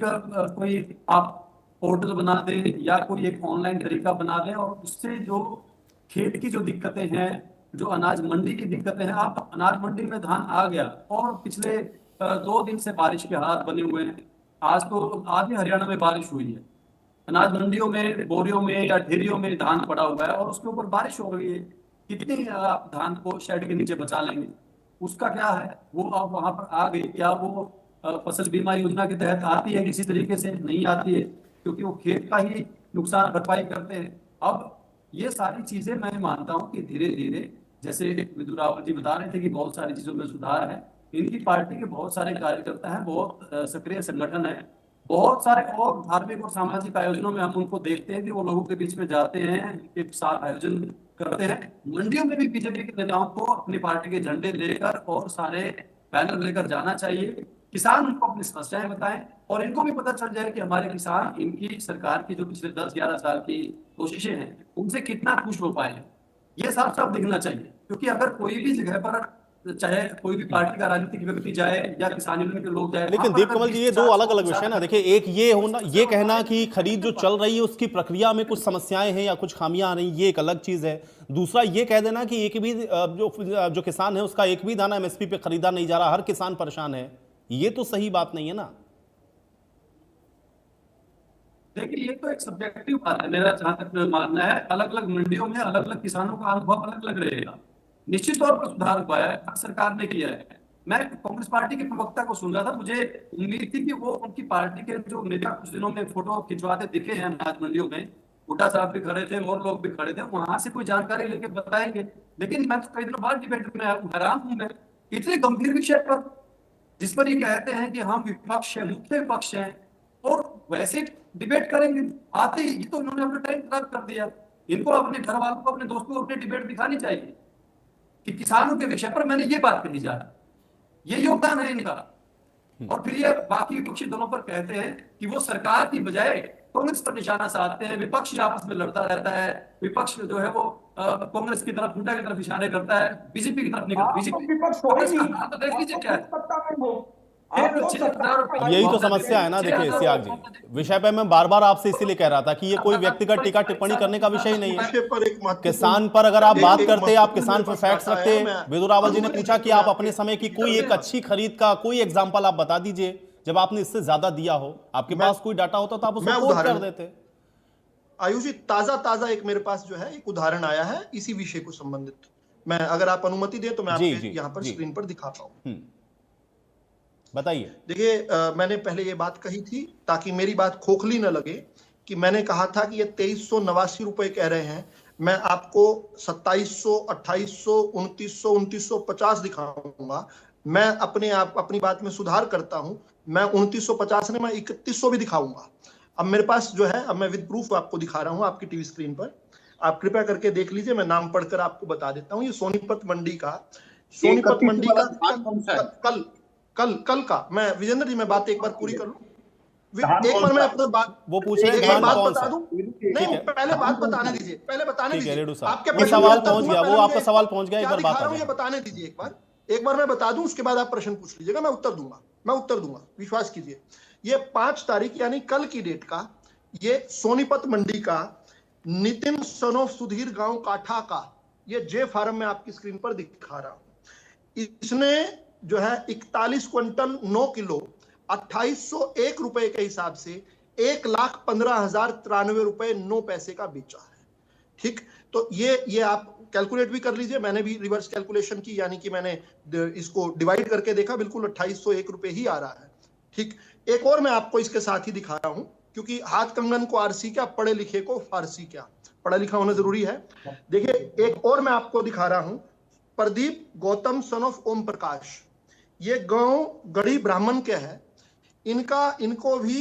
कोई आप पोर्टल बना दें या कोई एक ऑनलाइन तरीका बना दें और उससे जो खेत की जो दिक्कतें हैं, जो अनाज मंडी की दिक्कतें हैं, आप अनाज मंडी में धान आ गया और पिछले 2 दिन से बारिश के हालात बने हुए हैं। आज भी हरियाणा में बारिश हुई है, अनाज मंडियों में, बोरियों में या ढेरियों में धान पड़ा हुआ है और उसके ऊपर बारिश हो रही है। कितनी आप धान को शेड के नीचे बचा लेंगे? उसका क्या है? वो आप वहां पर आ गई, क्या वो फसल बीमा योजना के तहत आती है? किसी तरीके से नहीं आती है, क्योंकि वो खेत का ही नुकसान भरपाई करते हैं। अब ये सारी चीजें मैं मानता हूँ कि धीरे धीरे, जैसे विदुर रावल जी बता रहे थे कि बहुत सारी चीजों में सुधार है। इनकी पार्टी के बहुत सारे कार्यकर्ता हैं, बहुत सक्रिय संगठन है, बहुत सारे और धार्मिक और सामाजिक आयोजनों में हम उनको देखते हैं कि वो लोगों के बीच में जाते हैं, एक साथ आयोजन करते हैं। मंडियों में भी बीजेपी के नेताओं को अपनी पार्टी के झंडे लेकर और सारे बैनर लेकर जाना चाहिए। किसान उनको अपनी समस्याएं बताएं और इनको भी पता चल जाए कि हमारे किसान इनकी सरकार की जो पिछले 10-11 साल की कोशिशें हैं उनसे कितना खुश हो पाए हैं। ये सब दिखना चाहिए, क्योंकि अगर कोई भी जगह पर, चाहे कोई भी पार्टी का राजनीतिक व्यक्ति जाए या किसान यूनियन के लोग जाए, लेकिन दीप कमल जी, ये 2 अलग अलग विषय ना। देखिए, एक ये होना, ये कहना कि खरीद जो चल रही है उसकी प्रक्रिया में कुछ समस्याएं हैं या कुछ खामियां आ रही, ये एक अलग चीज है। दूसरा ये कह देना कि एक भी जो किसान है उसका एक भी दाना एमएसपी पे खरीदा नहीं जा रहा, हर किसान परेशान है, ये तो सही बात नहीं है ना। देखिए, ये तो एक सब्जेक्टिव बात है, मेरा जहां तक मानना है। अलग अलग मंडियों में अलग अलग किसानों का अनुभव अलग अलग रहेगा। निश्चित तौर पर सुधार हुआ है, सरकार ने किया है। मैं कांग्रेस पार्टी के प्रवक्ता को सुन रहा था, मुझे उम्मीद थी कि वो उनकी पार्टी के जो नेता कुछ दिनों में फोटो खिंचवाते दिखे हैं अनाज मंडियों में, हुड्डा साहब भी खड़े थे और लोग भी खड़े थे, वहां से कोई जानकारी लेके बताएंगे। लेकिन मैं तो कई दिनों बाद डिबेट में हैरान हूं, मैं इतने गंभीर विषय पर, जिस पर ये कहते हैं कि हम विपक्ष है, मुख्य विपक्ष है, और वैसे डिबेट करेंगे आते ही, ये तो इन्होंने अपना टाइम खराब कर दिया। इनको अपने घर वालों को, अपने दोस्तों को अपनी डिबेट दिखानी चाहिए कि किसानों के विषय पर मैंने ये बात कही जा रहा, ये योगदान है इनका। और फिर ये बाकी विपक्षी दलों पर कहते हैं कि वो सरकार की बजाय कांग्रेस पर निशाना साधते हैं, विपक्ष आपस में लड़ता रहता है, विपक्ष जो है वो कांग्रेस की तरफ, हुड्डा की तरफ इशारे करता है, बीजेपी की तरफ निकल, बीजेपी विपक्ष हो ही नहीं, देख लीजिए क्या है। सत्ता में हो, आप लोग सरकार यही तो समस्या है ना। देखिए सियाग जी, विषय पे मैं बार बार आपसे इसीलिए कह रहा था कि ये कोई व्यक्तिगत टीका टिप्पणी करने का विषय नहीं है। विषय पर एक महत्वपूर्ण किसान पर अगर आप बात करते, आप किसान पर महत्वपूर्ण फैक्ट्स बात रखते। आया, मैं विदुर रावल जी ने अनुमति पूछा कि दीजिए आप मैं अपने समय की कोई एक मैं- अच्छी खरीद का कोई एग्जाम्पल आप बता दीजिए जब आपने इससे ज्यादा दिया हो। आपके पास कोई डाटा होता तो आप मैं उसको कोट कर उदाहरण देते। आयुष जी, ताजा एक मेरे पास जो है एक उदाहरण आया है इसी विषय को संबंधित। मैं अगर आप अनुमति दें तो मैं जी, आपके जी, यहाँ पर जी। स्क्रीन पर दिखाता हूँ। बताइए। देखिए, मैंने पहले ये बात कही थी ताकि मेरी बात खोखली न लगे कि मैंने कहा था कि ये 2389 रुपए कह रहे हैं। मैं आपको 2700, 2800, 2900, 2950 दिखाऊंगा। मैं अपनी बात में सुधार करता हूं। मैं 2950 नहीं, मैं 3100 भी दिखाऊंगा। अब मेरे पास जो है, अब मैं विद प्रूफ आपको दिखा रहा हूं आपकी टीवी स्क्रीन पर। आप कृपया करके देख लीजिए, मैं नाम पढ़कर आपको बता देता हूं। ये सोनीपत मंडी का कल का, मैं विजेंद्र जी मैं बात एक बार पूरी कर लूं। एक बार मैं अपना बात वो पूछ रहे एक हैं बार धान बात कौन बता सा। दूं। नहीं, पहले बात बताने दीजिए, पहले बताने ठीक है दीजिए। रेडू साहब, आपके वो प्रश्न सवाल का उत्तर पहुंच दूंगा, गया, पहले वो मुझे आपका सवाल पहुंच गया। एक क्या बार बात दिखा आ रहा हूं ये जाए। बताने दीजिए। एक बार मैं बता दूं, उसके बाद आप प्रश्न पूछ लीजिएगा। मैं उत्तर दूंगा, विश्वास कीजिए। ये 5 तारीख यानी कल की डेट का, ये सोनीपत मंडी का नितिन सनोफ सुधीर गांव काठा का ये जे फार्म में आपकी स्क्रीन पर दिखा रहा हूं। इसने जो है 41 क्विंटल 9 किलो 2801 रुपए के हिसाब से 1,15,093 रुपए 9 पैसे का बेचा है। ठीक, तो ये आप कैलकुलेट भी कर लीजिए। मैंने भी रिवर्स कैलकुलेशन की, यानी कि मैंने इसको डिवाइड करके देखा, बिल्कुल 2801 रुपए ही आ रहा है। ठीक, एक और मैं आपको इसके साथ ही दिखा रहा हूं, क्योंकि हाथ कंगन को आरसी क्या, पढ़े लिखे को फारसी क्या, पढ़ा लिखा होना जरूरी है। देखिए, एक और मैं आपको दिखा रहा हूं, प्रदीप गौतम सन ऑफ ओम प्रकाश। ये गांव गढ़ी ब्राह्मण के है। इनको भी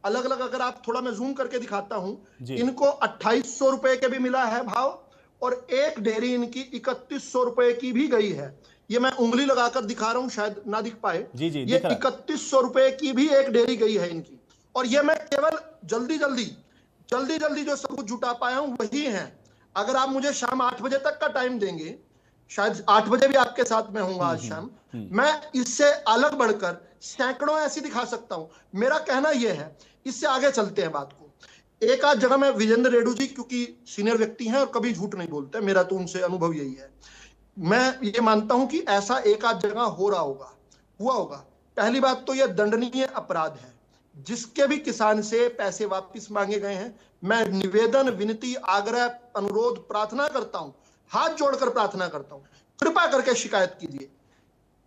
अलग अलग, अगर आप थोड़ा मैं जूम करके दिखाता हूं, इनको 2800 रुपए के भी मिला है भाव, और एक डेयरी इनकी 3100 रुपए की भी गई है। ये मैं उंगली लगाकर दिखा रहा हूं, शायद ना दिख पाए। ये 3100 रुपए की भी एक डेयरी गई है इनकी। और ये मैं केवल जल्दी जल्दी जो सब कुछ जुटा पाया हूं वही है। अगर आप मुझे शाम 8 बजे तक का टाइम देंगे, शायद 8 बजे भी आपके साथ में होऊंगा आज शाम, मैं इससे अलग बढ़कर सैकड़ों ऐसी दिखा सकता हूं। मेरा कहना यह है, इससे आगे चलते हैं बात को। एक आध जगह में विजेंद्र रेड्डू जी, क्योंकि सीनियर व्यक्ति हैं और कभी झूठ नहीं बोलते, मेरा तो उनसे अनुभव यही है। मैं ये मानता हूं कि ऐसा एक आध जगह हुआ होगा। पहली बात तो यह दंडनीय अपराध है। जिसके भी किसान से पैसे वापस मांगे गए हैं, मैं निवेदन, विनती, आग्रह, अनुरोध, प्रार्थना करता हूं, हाथ जोड़कर प्रार्थना करता हूं, कृपा करके शिकायत कीजिए,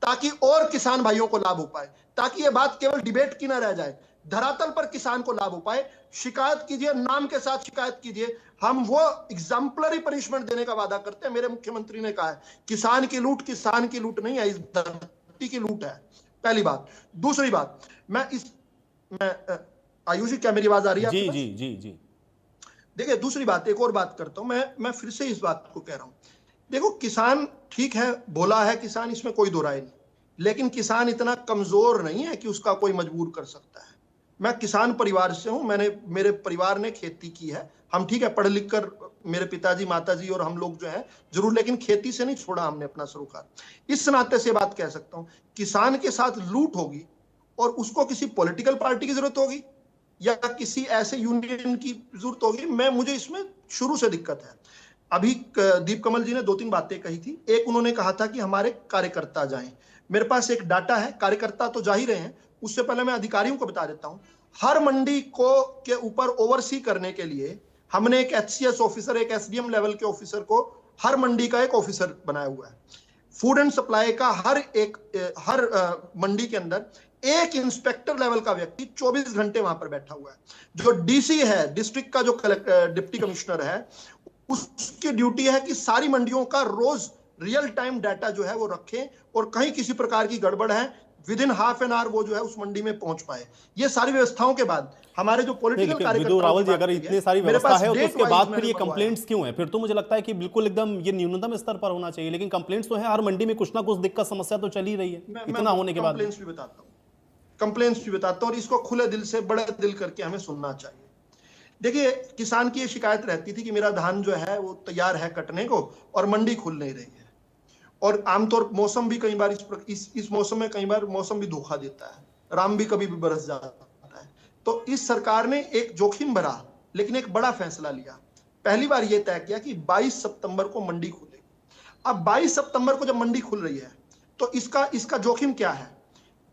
ताकि और किसान भाइयों को लाभ हो पाए, ताकि यह बात केवल डिबेट की ना रह जाए, धरातल पर किसान को लाभ हो पाए। शिकायत कीजिए, नाम के साथ शिकायत कीजिए। हम वो एग्जाम्पलरी पनिशमेंट देने का वादा करते हैं। मेरे मुख्यमंत्री ने कहा है, किसान की लूट नहीं है, इस धरती की लूट है। पहली बात। दूसरी बात, आयुष जी, क्या मेरी आवाज आ रही है? जी। देखिए, दूसरी बात, एक और बात करता हूं। मैं फिर से इस बात को कह रहा हूं। देखो, किसान ठीक है, भोला है किसान, इसमें कोई दो राय नहीं, लेकिन किसान इतना कमजोर नहीं है कि उसका कोई मजबूर कर सकता है। मैं किसान परिवार से हूं, मेरे परिवार ने खेती की है। हम ठीक है, पढ़ लिख कर, मेरे पिताजी, माताजी और हम लोग जो है जरूर, लेकिन खेती से नहीं छोड़ा हमने अपना सरोकार। इस नाते से बात कह सकता हूं, किसान के साथ लूट होगी और उसको किसी पॉलिटिकल पार्टी की जरूरत होगी या किसी ऐसे यूनियन की जरूरत होगी, मुझे इसमें शुरू से दिक्कत है। अभी दीप कमल जी ने 2-3 बातें कही थी। एक, उन्होंने कहा था कि हमारे कार्यकर्ता जाएं। मेरे पास एक डाटा है, कार्यकर्ता तो जा ही रहे हैं। उससे पहले मैं अधिकारियों को बता देता हूं, हर मंडी के ऊपर ओवरसी करने के लिए हमने एक एचसीएस ऑफिसर, एक एसडीएम लेवल के ऑफिसर को हर मंडी का एक ऑफिसर बनाया हुआ है। फूड एंड सप्लाई का हर मंडी के अंदर एक इंस्पेक्टर लेवल का व्यक्ति 24 घंटे वहां पर बैठा हुआ है। जो डीसी है, डिस्ट्रिक्ट का जो डिप्टी कमिश्नर है, उसकी ड्यूटी है कि सारी मंडियों का रोज रियल टाइम डाटा जो है वो रखें, और कहीं किसी प्रकार की गड़बड़ है, with in half an hour वो जो है उस मंडी में पहुंच पाए। ये सारी व्यवस्थाओं के बाद हमारे जो पॉलिटिकल विदुर रावल जी, अगर इतनी सारी व्यवस्था है तो उसके बाद फिर ये कंप्लेंट्स क्यों है? फिर तो मुझे लगता है कि बिल्कुल एकदम ये न्यूनतम स्तर पर होना चाहिए, लेकिन कंप्लेंट्स तो है, हर मंडी में कुछ ना कुछ दिक्कत, समस्या तो चल ही रही है इतना होने के बाद। कंप्लेंट्स भी बताता हूँ, और इसको खुले दिल से, बड़े दिल करके हमें सुनना चाहिए। देखिए, किसान की ये शिकायत रहती थी कि मेरा धान जो है वो तैयार है कटने को और मंडी खुल नहीं रही है, और आमतौर मौसम भी कई बार इस मौसम में कई बार मौसम भी धोखा देता है। राम भी कभी भी बरस जाता है। तो इस सरकार ने एक जोखिम भरा लेकिन एक बड़ा फैसला लिया। पहली बार यह तय किया कि 22 सितंबर को मंडी खुलेगी। अब 22 सितंबर को जब मंडी खुल रही है तो इसका जोखिम क्या है?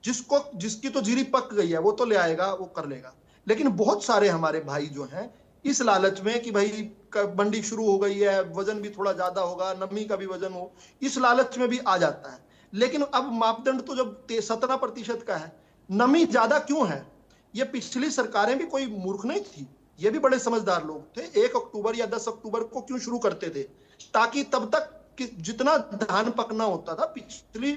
जिसकी तो जीरी पक गई है वो तो ले आएगा, वो कर लेगा, लेकिन बहुत सारे हमारे भाई जो हैं इस लालच में कि भाई मंडी शुरू हो गई है, वजन भी थोड़ा ज्यादा होगा, नमी का भी वजन हो, इस लालच में भी आ जाता है। लेकिन अब मापदंड तो जब 17% का है, नमी ज्यादा क्यों है? ये पिछली सरकारें भी कोई मूर्ख नहीं थी, ये भी बड़े समझदार लोग थे। 1 अक्टूबर या 10 अक्टूबर को क्यों शुरू करते थे? ताकि तब तक जितना धान पकना होता था पिछली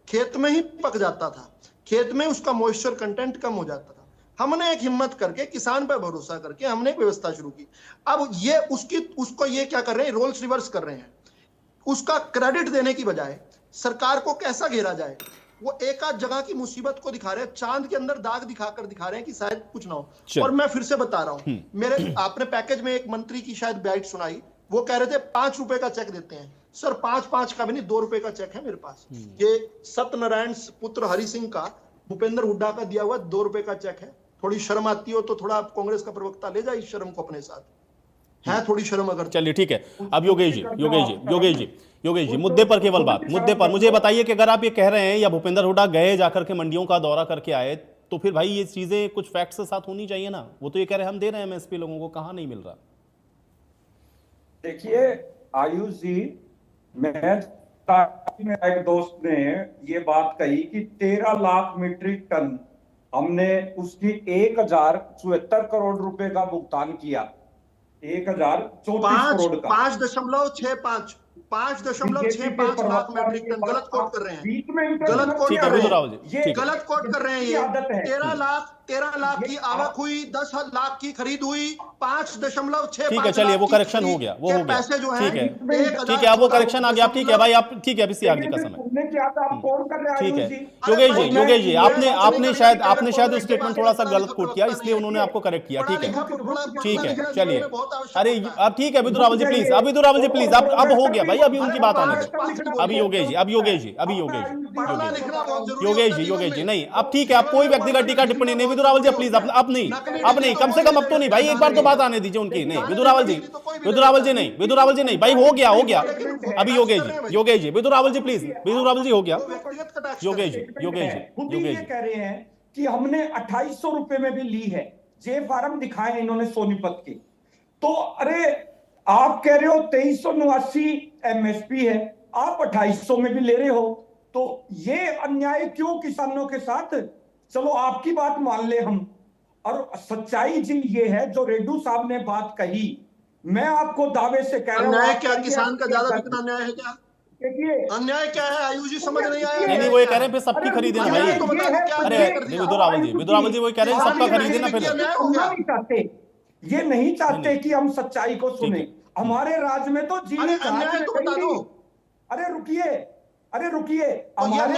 खेत में ही पक जाता था, खेत में उसका मॉइस्चर कंटेंट कम हो जाता था। हमने एक हिम्मत करके, किसान पर भरोसा करके हमने एक व्यवस्था शुरू की। अब ये उसको ये क्या कर रहे हैं, रोल्स रिवर्स कर रहे हैं। उसका क्रेडिट देने की बजाय सरकार को कैसा घेरा जाए, वो एक आध जगह की मुसीबत को दिखा रहे हैं, चांद के अंदर दाग दिखाकर दिखा रहे हैं कि शायद कुछ ना हो। और मैं फिर से बता रहा हूं, मेरे आपने पैकेज में एक मंत्री की शायद बाइट सुनाई, वो कह रहे थे 5 रुपए का चेक देते हैं। सर 5 का भी नहीं, 2 रुपए का चेक है मेरे पास। ये सत्यनारायण पुत्र हरि सिंह का, भूपेंद्र हुड्डा का दिया हुआ 2 रुपए का चेक है। थोड़ी शर्म आती हो तो थोड़ा कांग्रेस का प्रवक्ता ले जाए इस शर्म को अपने साथ, है थोड़ी शर्म अगर। चलिए ठीक है। अब योगेश जी मुद्दे पर केवल बात, मुद्दे पर मुझे बताइए कि अगर आप ये कह रहे हैं या भूपेंद्र हुड्डा गए जाकर के मंडियों का दौरा करके आए, तो फिर भाई ये चीजें कुछ फैक्ट्स के साथ होनी चाहिए ना। वो तो ये कह रहे हैं हम दे रहे हैं एमएसपी लोगों को, कहां नहीं मिल रहा। देखिए आयुष जी, मेरा एक दोस्त ने ये बात कही कि 13 लाख मीट्रिक टन हमने उसकी 1074 करोड़ रुपए का भुगतान किया। 1034 करोड़ का, 5.65 लाख मीट्रिक टन। गलत कोट कर रहे हैं, गलत कोट ठीक कर है रहे राहुल जी, हैं, गलत कोट कर रहे हैं। ये 13 लाख की आवक हुई, 10 लाख की खरीद हुई, 5.65। ठीक है चलिए, वो करेक्शन हो गया, वो हो गया, पैसे जो ठीक है, है ठीक है, अब वो करेक्शन आ गया। आप ठीक है भाई, आप ठीक है, अभी सी आगे का समय ठीक है। योगेश जी आपने शायद स्टेटमेंट थोड़ा सा गलत कोट किया, इसलिए उन्होंने आपको करेक्ट किया। ठीक है चलिए। अरे अब ठीक है विदुर रावल जी प्लीज, अब हो गया भाई, अभी उनकी बात आने दो। अभी योगेश जी नहीं, अब ठीक है, अब कोई व्यक्तिगत टीका टिप्पणी नहीं विदुर रावल जी प्लीज, अब नहीं, कम से कम अब तो नहीं भाई, एक बार तो बात आने दीजिए उनकी। नहीं विदुर रावल जी नहीं भाई, हो गया। अभी योगेश जी विदुर रावल जी प्लीज, हो गया। योगेश जी ये कह रहे हैं कि हमने 2800 रुपए में भी ली है, जे फार्म दिखाए इन्होंने सोनीपत के। तो अरे आप कह रहे हो 2389 एमएसपी है, आप 2800 में भी ले रहे हो, तो ये अन्याय क्यों किसानों के साथ? चलो आपकी बात मान ले हम। और सच्चाई जी ये है जो रेड्डू साहब ने बात कही, मैं आपको दावे से कह रहा हूं। अन्याय क्या, किसान का ज्यादा बिकना अन्याय है क्या? अन्याय क्या है आयुष जी, समझ नहीं आया। नहीं वो ये कह रहे हैं फिर सबकी खरीदे ना भाई। अरे विदुर रावल जी वो कह रहे हैं सबका खरीदे ना फिर। ये नहीं चाहते कि हम सच्चाई को सुने। हमारे राज्य में तो जीरी अरे रुकिए हमारे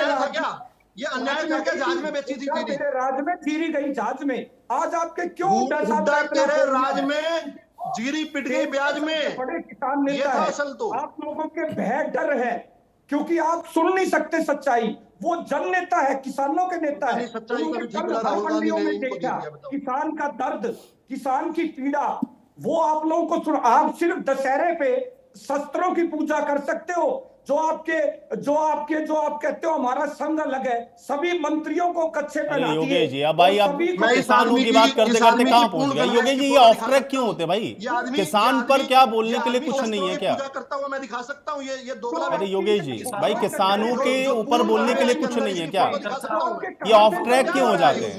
ये अन्याय करके जहाज में बेची थी जीरी, राज्य में जीरी गई जहाज में। आज आपके क्यों तेरे राज्य में जीरी पिट गई ब्याज में? बड़े किसान नेता है, असल तो आप लोगों के भय डर है क्योंकि आप सुन नहीं सकते सच्चाई। वो जन नेता है, किसानों के नेता है। मंडियों में देखा किसान का दर्द, किसान की पीड़ा, वो आप लोगों को सुन। आप सिर्फ दशहरे पे शस्त्रों की पूजा कर सकते हो, जो आप कहते हो हमारा संघ अलग है, सभी मंत्रियों को कच्चे पहना दिए। योगेश जी अब भाई आप किसानों की बात करते करते कहां पहुंच गए? योगेश जी ये ऑफ ट्रैक क्यों होते भाई? किसान पर क्या बोलने के लिए कुछ नहीं है क्या? करता हुआ मैं दिखा सकता हूं, ये दोगला। अरे योगेश जी भाई किसानों के ऊपर बोलने के लिए कुछ नहीं है क्या? ये ऑफ ट्रैक क्यों हो जाते हैं?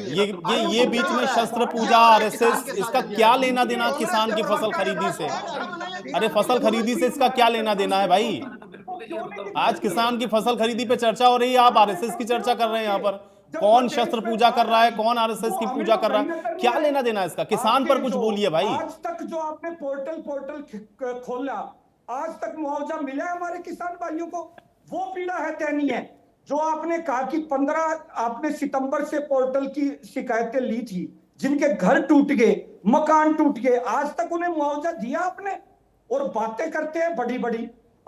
ये बीच में शस्त्र पूजा, आरएसएस, इसका क्या लेना देना किसान की फसल खरीदी से? अरे फसल खरीदी से इसका क्या लेना देना है भाई? आज किसान की फसल खरीदी पे चर्चा हो रही है, आप आरएसएस की चर्चा कर रहे हैं। यहाँ पर कौन शस्त्र पूजा कर रहा है, कौन आरएसएस की पूजा कर रहा है, क्या लेना देना इसका? किसान पर कुछ बोलिए भाई। आज तक जो आपने पोर्टल खोला, आज तक मुआवजा मिला है हमारे किसान भाइयों को? वो पीड़ा है दयनीय है। जो आपने कहा कि 15 सितंबर से पोर्टल की शिकायतें ली थी, जिनके घर टूट गए, मकान टूट गए, आज तक उन्हें मुआवजा दिया आपने? और बातें करते हैं बड़ी बड़ी।